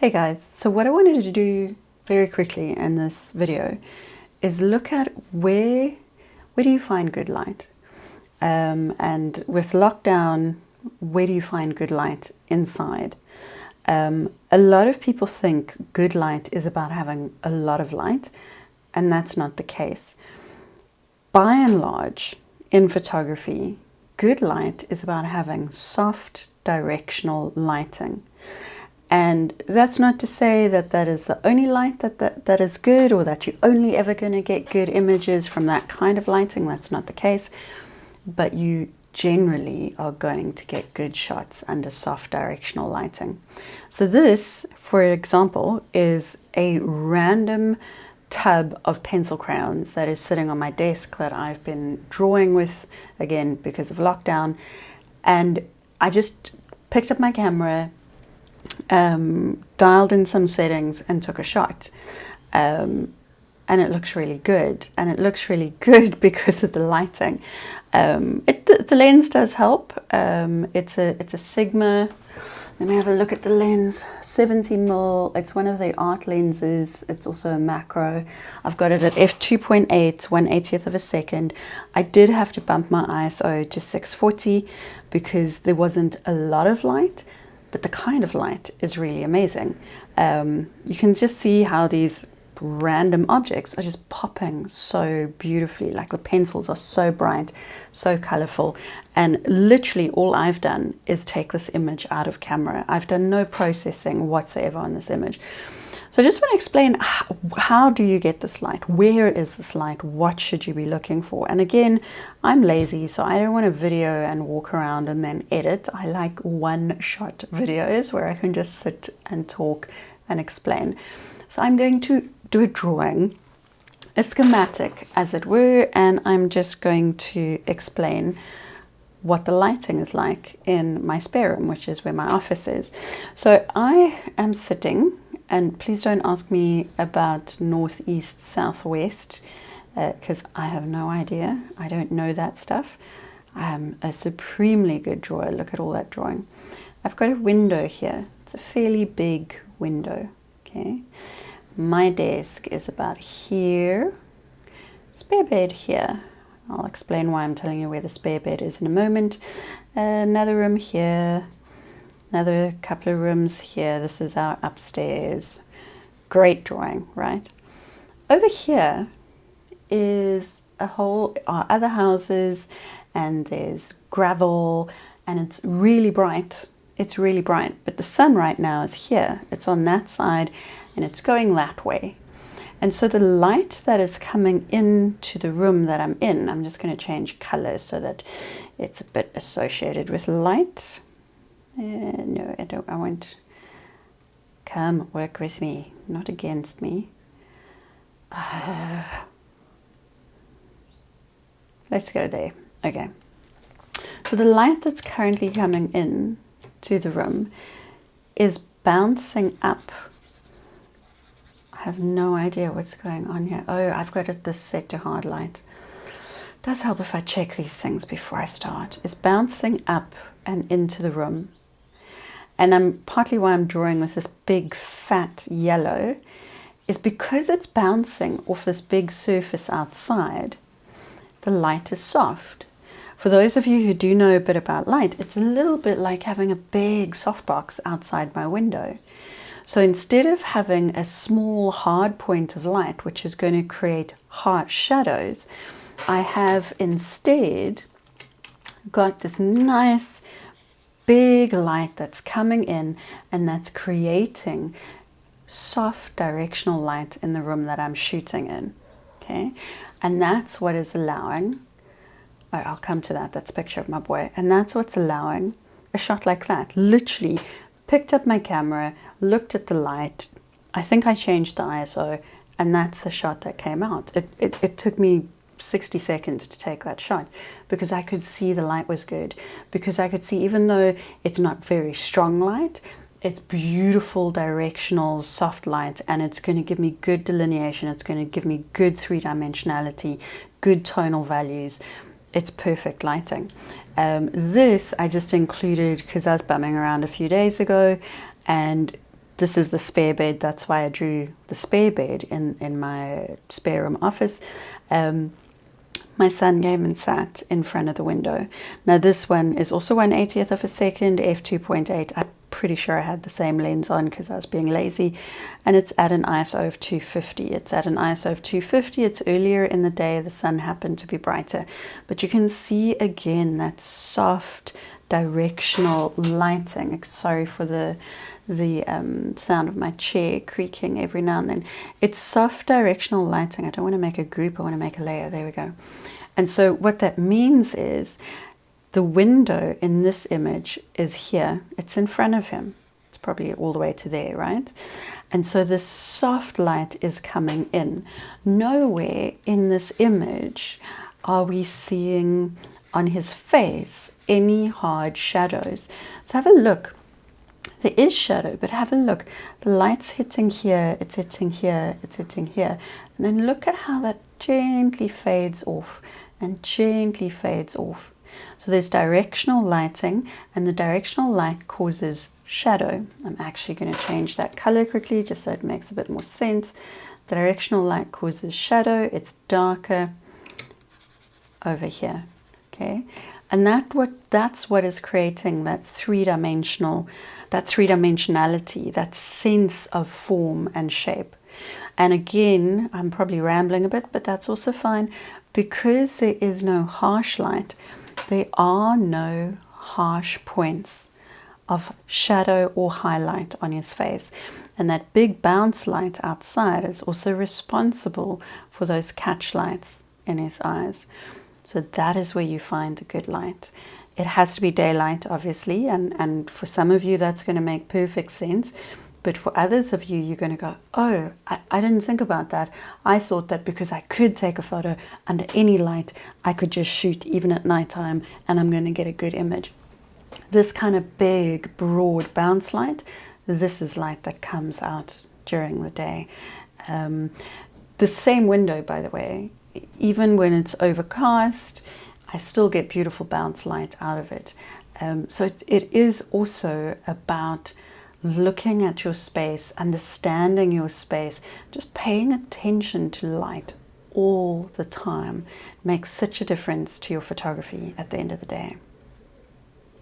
Hey guys, so what I wanted to do very quickly in this video is look at where do you find good light? And with lockdown, where do you find good light inside? A lot of people think good light is about having a lot of light, and that's not the case. By and large, in photography, good light is about having soft directional lighting. And that's not to say that that is the only light that is good, or that you're only ever going to get good images from that kind of lighting. That's not the case. But you generally are going to get good shots under soft directional lighting. So this, for example, is a random tub of pencil crayons that is sitting on my desk that I've been drawing with, again, because of lockdown. And I just picked up my camera, dialed in some settings and took a shot, and it looks really good. And it looks really good because of the lighting. The lens does help. It's a Sigma. Let me have a look at the lens. 70mm. It's one of the art lenses. It's also a macro. I've got it at f2.8, 1/80th of a second. I did have to bump my ISO to 640 because there wasn't a lot of light. But the kind of light is really amazing. You can just see how these random objects are just popping so beautifully. Like the pencils are so bright, so colorful. And literally all I've done is take this image out of camera. I've done no processing whatsoever on this image. So I just want to explain how do you get this light? Where is this light? What should you be looking for? And again, I'm lazy, so I don't want to video and walk around and then edit. I like one-shot videos where I can just sit and talk and explain. So I'm going to do a drawing, a schematic as it were, and I'm just going to explain what the lighting is like in my spare room, which is where my office is. So I am sitting, and please don't ask me about northeast, southwest, because I have no idea. I don't know that stuff. I'm a supremely good drawer. Look at all that drawing. I've got a window here. It's a fairly big window. Okay. My desk is about here. Spare bed here. I'll explain why I'm telling you where the spare bed is in a moment. Another room here. Another couple of rooms here. This is our upstairs. Great drawing, right? Over here is our other houses, and there's gravel, and it's really bright. It's really bright, but the sun right now is here. It's on that side, and it's going that way. And so the light that is coming into the room that I'm in, I'm just going to change colors so that it's a bit associated with light. No, I won't. Come work with me, not against me. Let's go there. Okay. So the light that's currently coming in to the room is bouncing up. I have no idea what's going on here. Oh, I've got this set to hard light. It does help if I check these things before I start. It's bouncing up and into the room. And partly why I'm drawing with this big fat yellow is because it's bouncing off this big surface outside. The light is soft. For those of you who do know a bit about light, it's a little bit like having a big softbox outside my window. So instead of having a small hard point of light, which is going to create harsh shadows, I have instead got this nice big light that's coming in, and that's creating soft directional light in the room that I'm shooting in. Okay, and that's what is allowing, I'll come to that, that's a picture of my boy, and that's what's allowing a shot like that. Literally picked up my camera, looked at the light, I think I changed the ISO, and that's the shot that came out. It took me 60 seconds to take that shot because I could see the light was good, because I could see, even though it's not very strong light, it's beautiful directional soft light, and it's going to give me good delineation, it's going to give me good three-dimensionality, good tonal values. It's perfect lighting. This I just included because I was bumming around a few days ago, and this is the spare bed. That's why I drew the spare bed in my spare room office. My son came and sat in front of the window. Now this one is also 1/80th of a second, f2.8. I'm pretty sure I had the same lens on because I was being lazy, and it's at an ISO of 250. It's at an ISO of 250. It's earlier in the day. The sun happened to be brighter, but you can see again that soft directional lighting. Sorry for the sound of my chair creaking every now and then. It's soft directional lighting. I don't want to make a group, I want to make a layer. There we go. And so what that means is the window in this image is here. It's in front of him. It's probably all the way to there, right? And so this soft light is coming in. Nowhere in this image are we seeing on his face any hard shadows. So have a look. There is shadow, but have a look. The light's hitting here, it's hitting here, it's hitting here. And then look at how that gently fades off and gently fades off. So there's directional lighting, and the directional light causes shadow. I'm actually going to change that color quickly just so it makes a bit more sense. The directional light causes shadow. It's darker over here. Okay, and that's what is creating that three-dimensionality, that sense of form and shape. And again, I'm probably rambling a bit, but that's also fine, because there is no harsh light. There are no harsh points of shadow or highlight on his face, and that big bounce light outside is also responsible for those catch lights in his eyes. So that is where you find a good light. It has to be daylight, obviously, and for some of you that's going to make perfect sense. But for others of you, you're going to go, oh, I didn't think about that. I thought that because I could take a photo under any light, I could just shoot even at nighttime and I'm going to get a good image. This kind of big, broad bounce light, this is light that comes out during the day. The same window, by the way, even when it's overcast, I still get beautiful bounce light out of it. So it is also about looking at your space, understanding your space, just paying attention to light all the time makes such a difference to your photography at the end of the day.